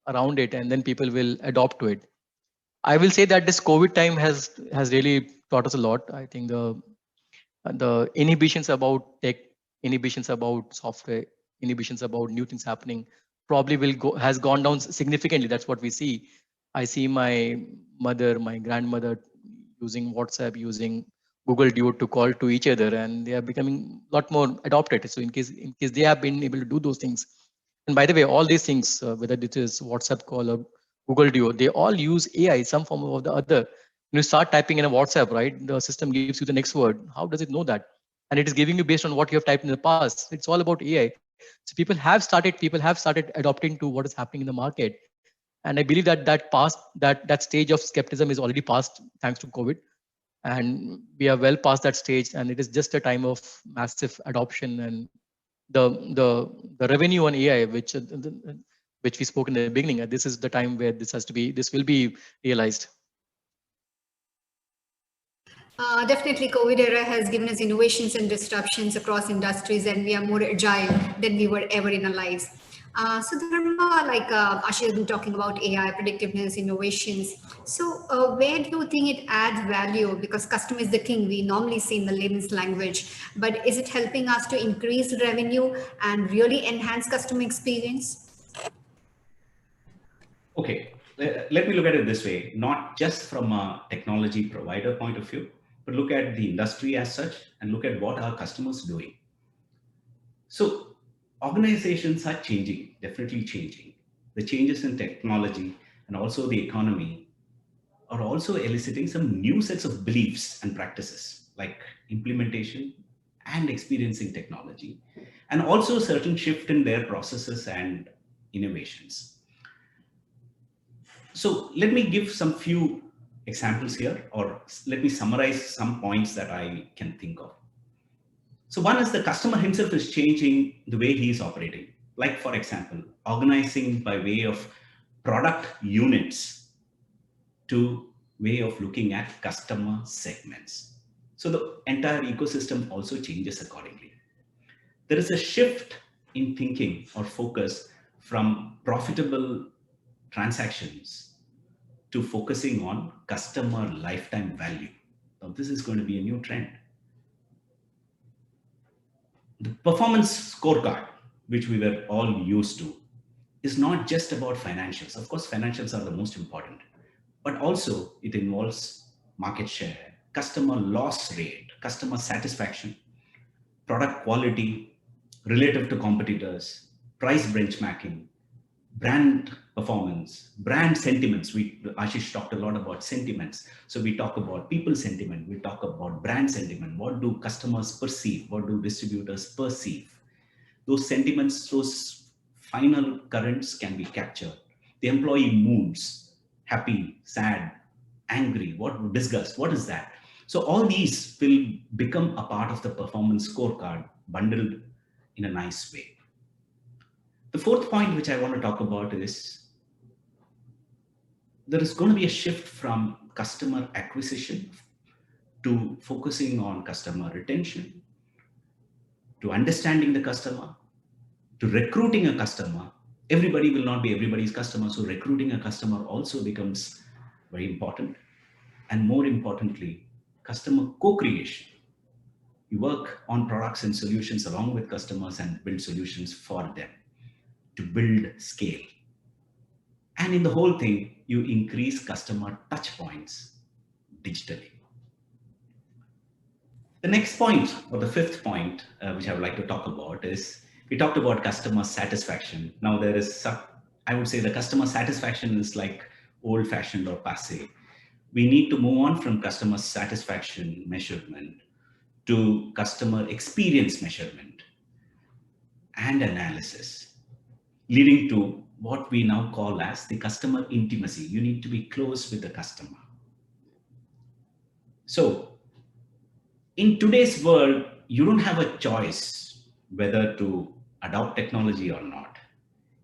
around it, and then people will adopt to it. I will say that this COVID time has really taught us a lot. I think the inhibitions about tech, inhibitions about software, inhibitions about new things happening probably has gone down significantly. That's what we see. I see my mother, my grandmother using WhatsApp, using Google Duo to call to each other, and they are becoming a lot more adopted. So in case they have been able to do those things, and by the way, all these things, whether it is WhatsApp call or Google Duo, they all use AI, some form or the other. When you start typing in a WhatsApp, right, the system gives you the next word. How does it know that? And it is giving you based on what you have typed in the past. It's all about AI. So people have started adopting to what is happening in the market. And I believe that stage of skepticism is already passed thanks to COVID. And we are well past that stage. And it is just a time of massive adoption, and the revenue on AI, which we spoke in the beginning. This is the time where this will be realized. Definitely, COVID era has given us innovations and disruptions across industries, and we are more agile than we were ever in our lives. So, Dharma, like Ashish has been talking about AI, predictiveness, innovations. So, where do you think it adds value? Because customer is the king, we normally say in the layman's language. But is it helping us to increase revenue and really enhance customer experience? Okay, let me look at it this way, not just from a technology provider point of view, but look at the industry as such and look at what our customers are doing. So organizations are changing, definitely changing. The changes in technology and also the economy are also eliciting some new sets of beliefs and practices like implementation and experiencing technology, and also a certain shift in their processes and innovations. So let me give some few examples here, or let me summarize some points that I can think of. So one is the customer himself is changing the way he is operating. Like for example, organizing by way of product units to way of looking at customer segments. So the entire ecosystem also changes accordingly. There is a shift in thinking or focus from profitable transactions to focusing on customer lifetime value. Now, this is going to be a new trend. The performance scorecard, which we were all used to, is not just about financials. Of course, financials are the most important, but also it involves market share, customer loss rate, customer satisfaction, product quality, relative to competitors, price benchmarking, brand performance, brand sentiments. Ashish talked a lot about sentiments. So we talk about people sentiment, we talk about brand sentiment. What do customers perceive? What do distributors perceive? Those sentiments, those final currents can be captured. The employee moods, happy, sad, angry, what disgust, what is that? So all these will become a part of the performance scorecard bundled in a nice way. The fourth point which I want to talk about is there is going to be a shift from customer acquisition to focusing on customer retention, to understanding the customer, to recruiting a customer. Everybody will not be everybody's customer, so recruiting a customer also becomes very important. And more importantly, customer co-creation. You work on products and solutions along with customers and build solutions for them to build scale. And in the whole thing, you increase customer touch points digitally. The next point, or the fifth point, which I would like to talk about is, we talked about customer satisfaction. Now there is, I would say the customer satisfaction is like old fashioned or passé. We need to move on from customer satisfaction measurement to customer experience measurement and analysis, leading to what we now call as the customer intimacy. You need to be close with the customer. So in today's world, you don't have a choice whether to adopt technology or not.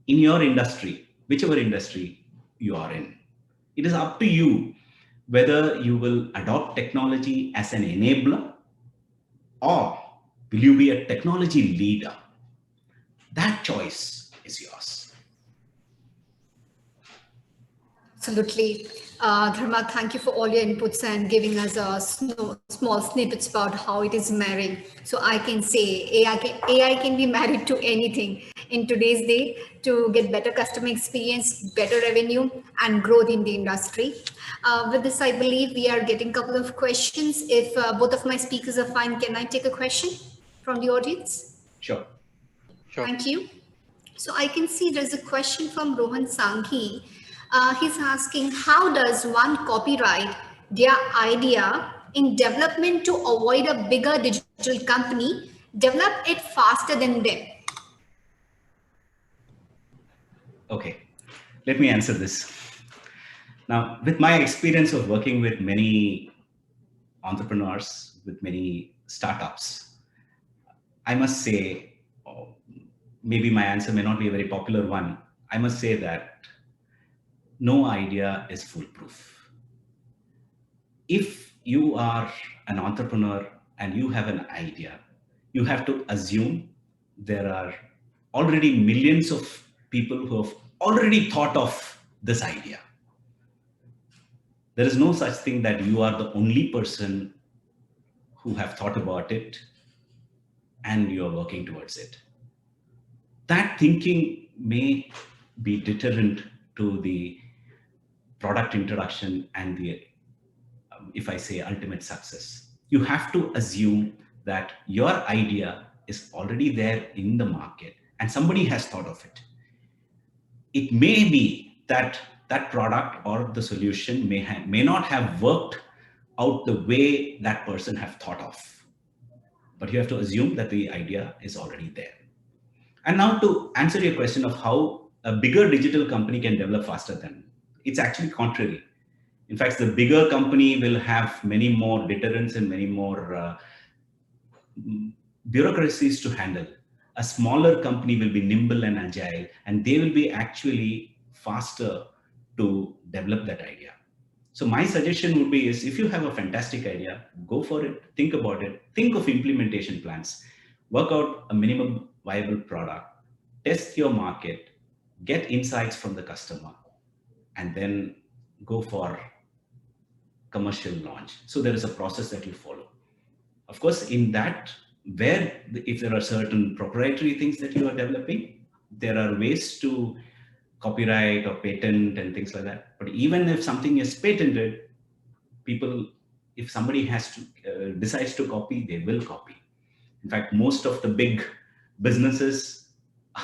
In your industry, whichever industry you are in, it is up to you whether you will adopt technology as an enabler or will you be a technology leader. That choice is yours. Absolutely. Dharma, thank you for all your inputs and giving us a small snippets about how it is married. So I can say AI can be married to anything in today's day to get better customer experience, better revenue, and growth in the industry. With this, I believe we are getting a couple of questions. If both of my speakers are fine, can I take a question from the audience? Sure. Thank you. So I can see there's a question from Rohan Sanghi. He's asking, how does one copyright their idea in development to avoid a bigger digital company develop it faster than them? Okay, let me answer this. Now, with my experience of working with many entrepreneurs, with many startups, I must say, maybe my answer may not be a very popular one. I must say that no idea is foolproof. If you are an entrepreneur and you have an idea, you have to assume there are already millions of people who have already thought of this idea. There is no such thing that you are the only person who have thought about it and you are working towards it. That thinking may be deterrent to the product introduction and the, if I say, ultimate success. You have to assume that your idea is already there in the market and somebody has thought of it. It may be that that product or the solution may not have worked out the way that person have thought of, but you have to assume that the idea is already there. And now to answer your question of how a bigger digital company can develop faster than, it's actually contrary. In fact, the bigger company will have many more deterrents and many more bureaucracies to handle. A smaller company will be nimble and agile, and they will be actually faster to develop that idea. So my suggestion would be is, if you have a fantastic idea, go for it, think about it, think of implementation plans, work out a minimum viable product, test your market, get insights from the customer, and then go for commercial launch. So there is a process that you follow. Of course, in that, where if there are certain proprietary things that you are developing, there are ways to copyright or patent and things like that. But even if something is patented, people, if somebody has to decides to copy, they will copy. In fact, most of the big businesses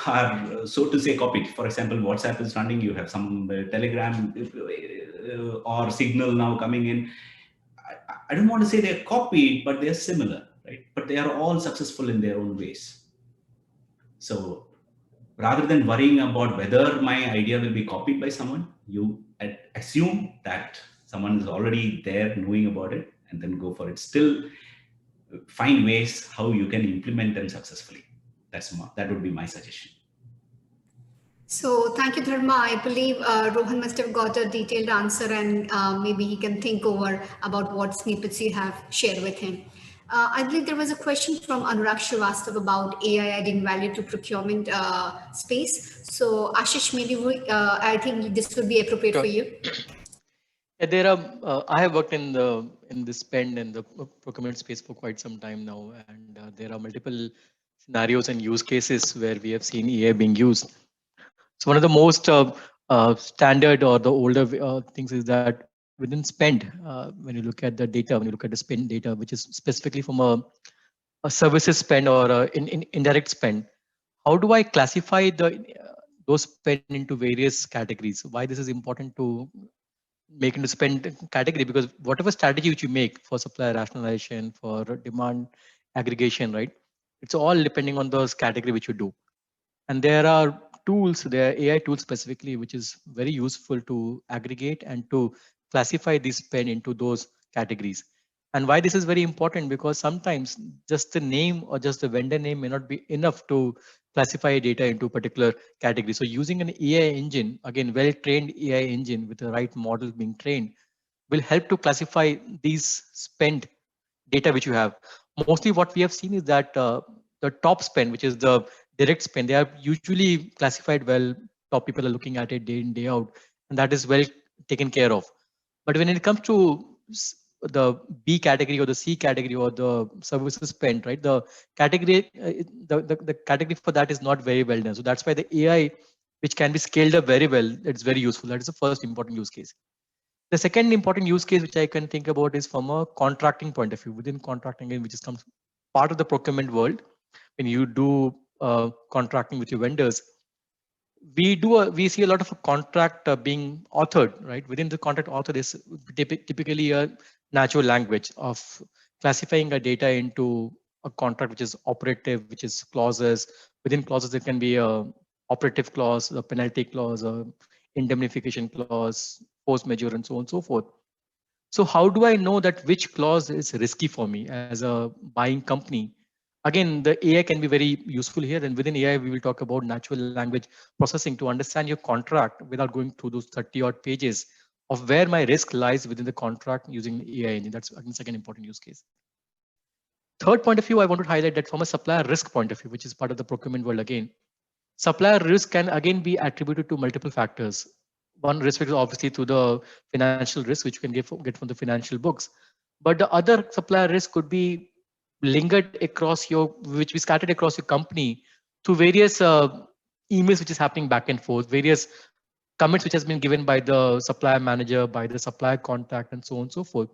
are, so to say, copied. For example, WhatsApp is running, you have some Telegram or Signal now coming in. I don't want to say they're copied, but they're similar, right? But they are all successful in their own ways. So rather than worrying about whether my idea will be copied by someone, you assume that someone is already there knowing about it and then go for it. Still find ways how you can implement them successfully. That would be my suggestion. So thank you, Dharma. I believe Rohan must have got a detailed answer, and maybe he can think over about what snippets you have shared with him. I believe there was a question from Anurag Srivastav about AI adding value to procurement space. So Ashish, maybe I think this would be appropriate for you. Yeah, there are. I have worked in the spend and the procurement space for quite some time now, and there are multiple scenarios and use cases where we have seen AI being used. So one of the most standard or the older things is that within spend, when you look at the data, when you look at the spend data, which is specifically from a services spend or in indirect spend, how do I classify those spend into various categories? Why this is important to make into spend category? Because whatever strategy which you make for supply rationalization, for demand aggregation, right? It's all depending on those category which you do. And there are tools, there are AI tools specifically, which is very useful to aggregate and to classify this spend into those categories. And why this is very important, because sometimes just the name or just the vendor name may not be enough to classify data into a particular category. So using an AI engine, again, well-trained AI engine with the right model being trained, will help to classify these spend data which you have. Mostly what we have seen is that the top spend, which is the direct spend, they are usually classified well. Top people are looking at it day in, day out, and that is well taken care of. But when it comes to the B category or the C category or the services spend, right? The category, the category for that is not very well done. So that's why the AI, which can be scaled up very well, it's very useful. That is the first important use case. The second important use case which I can think about is from a contracting point of view. Within contracting, which is comes part of the procurement world, when you do contracting with your vendors, we see a lot of a contract being authored, right? Within the contract author is typically a natural language of classifying a data into a contract which is operative, which is clauses. Within clauses, there can be a operative clause, a penalty clause, a indemnification clause, force majeure, and so on and so forth. So how do I know that which clause is risky for me as a buying company? Again, the AI can be very useful here. And within AI, we will talk about natural language processing to understand your contract without going through those 30 odd pages of where my risk lies within the contract using the AI engine. That's again, second important use case. Third point of view, I want to highlight that from a supplier risk point of view, which is part of the procurement world again, supplier risk can again be attributed to multiple factors. One risk is obviously to the financial risk, which you can get from the financial books. But the other supplier risk could be lingered across which we scattered across your company to various emails which is happening back and forth, various comments which has been given by the supplier manager, by the supplier contact, and so on and so forth.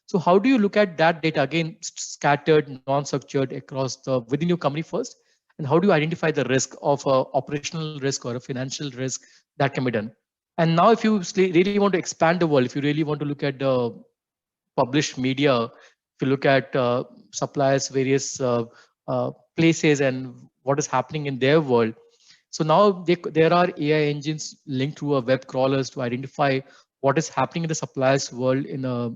So how do you look at that data again, scattered, non-structured across within your company first? And how do you identify the risk of a operational risk or a financial risk that can be done? And now if you really want to expand the world, if you really want to look at the published media, if you look at suppliers, various places and what is happening in their world. So now there are AI engines linked to a web crawlers to identify what is happening in the suppliers world in a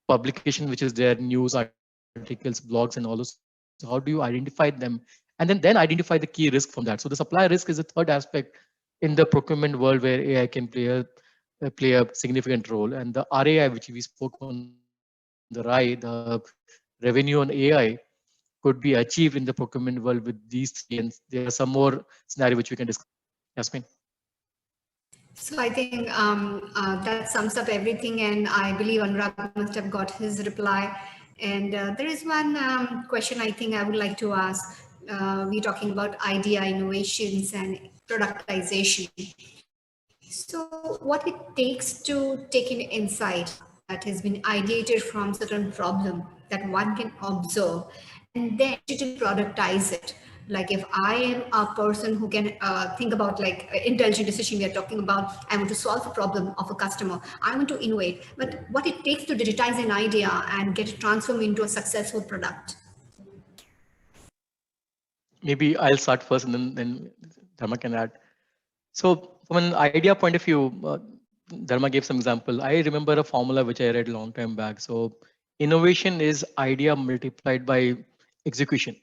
publication, which is their news articles, blogs, and all those. So how do you identify them? And then identify the key risk from that. So the supply risk is the third aspect in the procurement world where AI can play a significant role. And the RAI, which we spoke on the RAI, the revenue on AI, could be achieved in the procurement world with these three. And there are some more scenarios which we can discuss. Yasmin. So I think that sums up everything, and I believe Anurag must have got his reply. And there is one question I think I would like to ask. We're talking about idea innovations and productization. So what it takes to take an insight that has been ideated from certain problem that one can observe and then to productize it. Like if I am a person who can think about like intelligent decision, we are talking about, I want to solve a problem of a customer, I want to innovate, but what it takes to digitize an idea and get it transformed into a successful product. Maybe I'll start first and then Dharma can add. So from an idea point of view, Dharma gave some example. I remember a formula which I read a long time back. So innovation is idea multiplied by execution.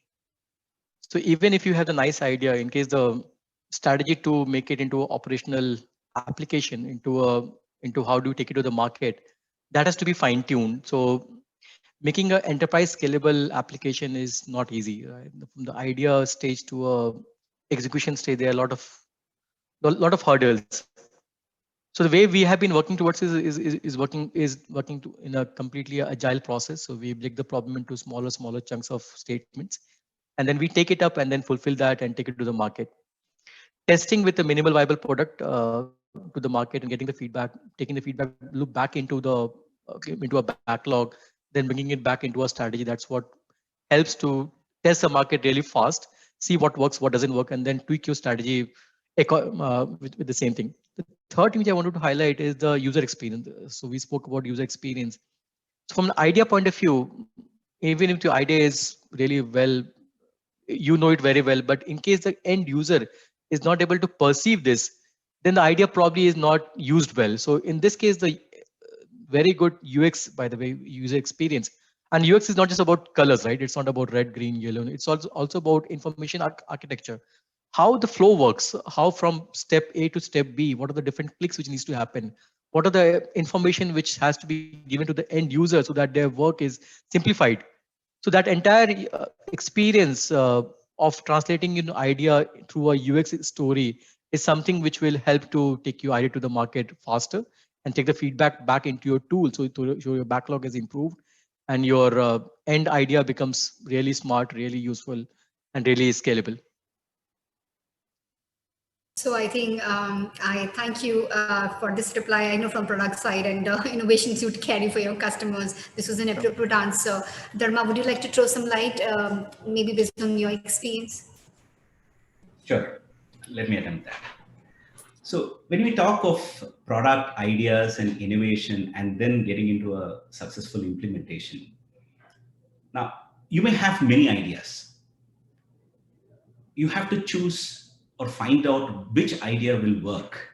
So even if you have a nice idea, in case the strategy to make it into an operational application, into how do you take it to the market, that has to be fine tuned. So making an enterprise scalable application is not easy. Right? From the idea stage to a execution stage, there are a lot of hurdles. So the way we have been working towards is working in a completely agile process. So we break the problem into smaller chunks of statements, and then we take it up and then fulfill that and take it to the market. Testing with a minimal viable product to the market and getting the feedback, taking the feedback loop back into a backlog, then bringing it back into a strategy. That's what helps to test the market really fast, see what works, what doesn't work, and then tweak your strategy with the same thing. The third thing which I wanted to highlight is the user experience. So we spoke about user experience. So from an idea point of view, even if the idea is really well, you know it very well, but in case the end user is not able to perceive this, then the idea probably is not used well. So in this case, the very good UX, by the way, user experience. And UX is not just about colors, right? It's not about red, green, yellow. It's also about information architecture. How the flow works, how from step A to step B, what are the different clicks which needs to happen? What are the information which has to be given to the end user so that their work is simplified? So that entire experience of translating an idea through a UX story is something which will help to take your idea to the market faster and take the feedback back into your tool. So your backlog is improved and your end idea becomes really smart, really useful, and really scalable. So I think I thank you for this reply. I know from product side and innovations you'd carry for your customers, this was an appropriate answer. Dharma, would you like to throw some light, maybe based on your experience? Sure. Let me attempt that. So when we talk of product ideas and innovation and then getting into a successful implementation, now you may have many ideas. You have to choose or find out which idea will work.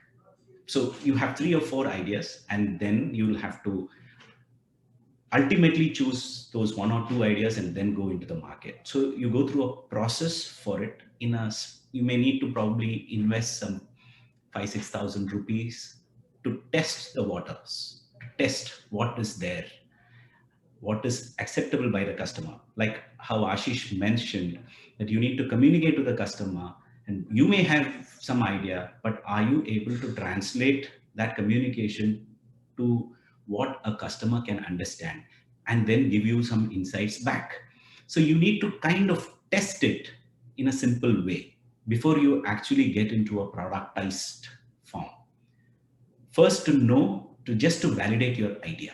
So you have 3 or 4 ideas, and then you will have to ultimately choose those 1 or 2 ideas and then go into the market. So you go through a process for it. You may need to probably invest some 5,000-6,000 rupees to test the waters, to test what is there, what is acceptable by the customer. Like how Ashish mentioned, that you need to communicate to the customer, and you may have some idea, but are you able to translate that communication to what a customer can understand and then give you some insights back? So you need to kind of test it in a simple way before you actually get into a productized form. First, just to validate your idea.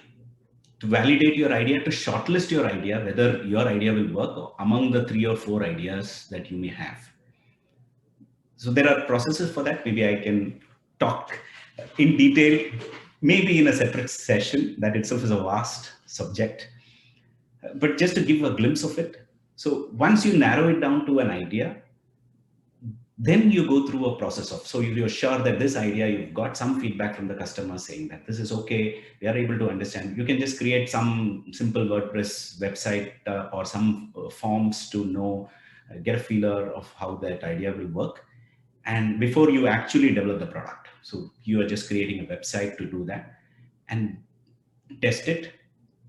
To validate your idea, to shortlist your idea, whether your idea will work among the 3 or 4 ideas that you may have. So there are processes for that. Maybe I can talk in detail, maybe in a separate session. That itself is a vast subject. But just to give a glimpse of it. So once you narrow it down to an idea, then you go through a process of, so you're sure that this idea, you've got some feedback from the customer saying that this is okay, they are able to understand. You can just create some simple WordPress website or some forms to know, get a feeler of how that idea will work. And before you actually develop the product. So you are just creating a website to do that and test it.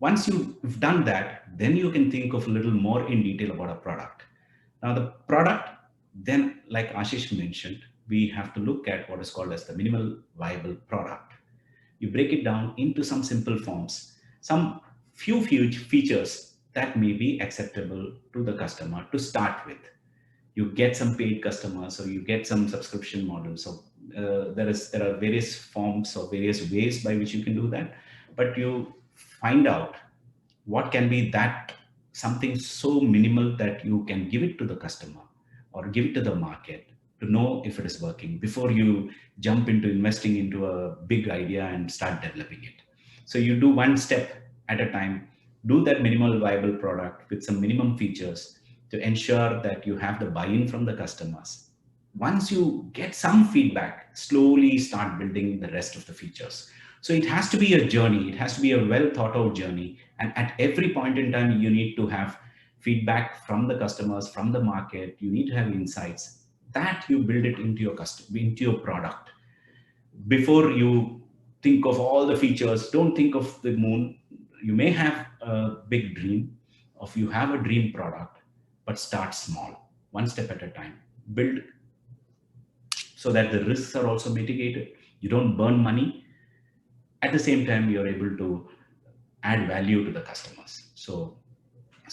Once you've done that, then you can think of a little more in detail about a product. Now the product, then like Ashish mentioned, we have to look at what is called as the minimal viable product. You break it down into some simple forms, some few features that may be acceptable to the customer to start with. You get some paid customers, or you get some subscription models. So there are various forms or various ways by which you can do that, but you find out what can be that something so minimal that you can give it to the customer, or give it to the market to know if it is working before you jump into investing into a big idea and start developing it. So you do one step at a time, do that minimal viable product with some minimum features to ensure that you have the buy-in from the customers. Once you get some feedback, slowly start building the rest of the features. So it has to be a journey. It has to be a well thought out journey. And at every point in time, you need to have feedback from the customers, from the market. You need to have insights that you build it into your product. Before you think of all the features, don't think of the moon. You may have a big dream of you have a dream product, but start small, one step at a time. Build so that the risks are also mitigated. You don't burn money. At the same time, you're able to add value to the customers. So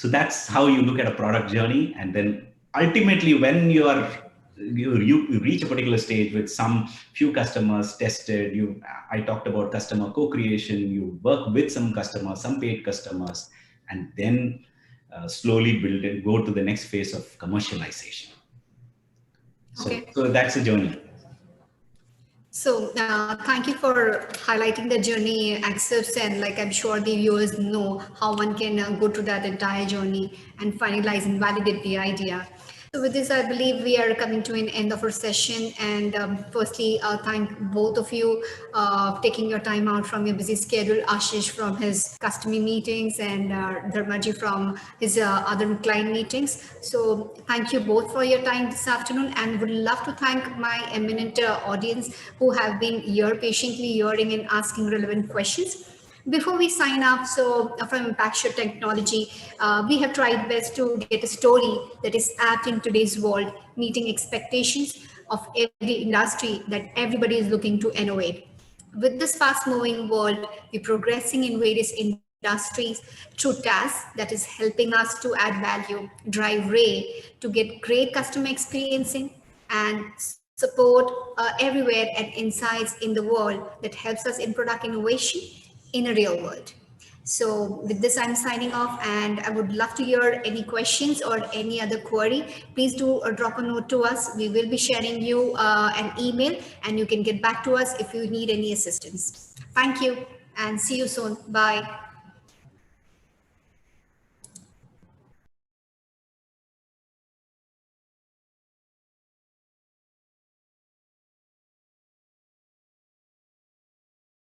that's how you look at a product journey. And then ultimately, when you reach a particular stage with some few customers tested, I talked about customer co-creation, you work with some customers, some paid customers, and then slowly build it, go to the next phase of commercialization. So that's a journey. So thank you for highlighting the journey excerpts, and like I'm sure the viewers know how one can go through that entire journey and finalize and validate the idea. So with this, I believe we are coming to an end of our session. And firstly, thank both of you taking your time out from your busy schedule. Ashish from his customer meetings and Dharmaji from his other client meetings. So thank you both for your time this afternoon, and would love to thank my eminent audience who have been here patiently hearing and asking relevant questions. Before we sign off, so from Impacture Technology, we have tried best to get a story that is apt in today's world, meeting expectations of every industry that everybody is looking to innovate. With this fast-moving world, we're progressing in various industries through tasks that is helping us to add value, drive Ray to get great customer experiencing, and support everywhere and insights in the world that helps us in product innovation in a real world. So with this, I'm signing off, and I would love to hear any questions or any other query. Please do drop a note to us. We will be sharing you an email, and you can get back to us if you need any assistance. Thank you, and see you soon. Bye.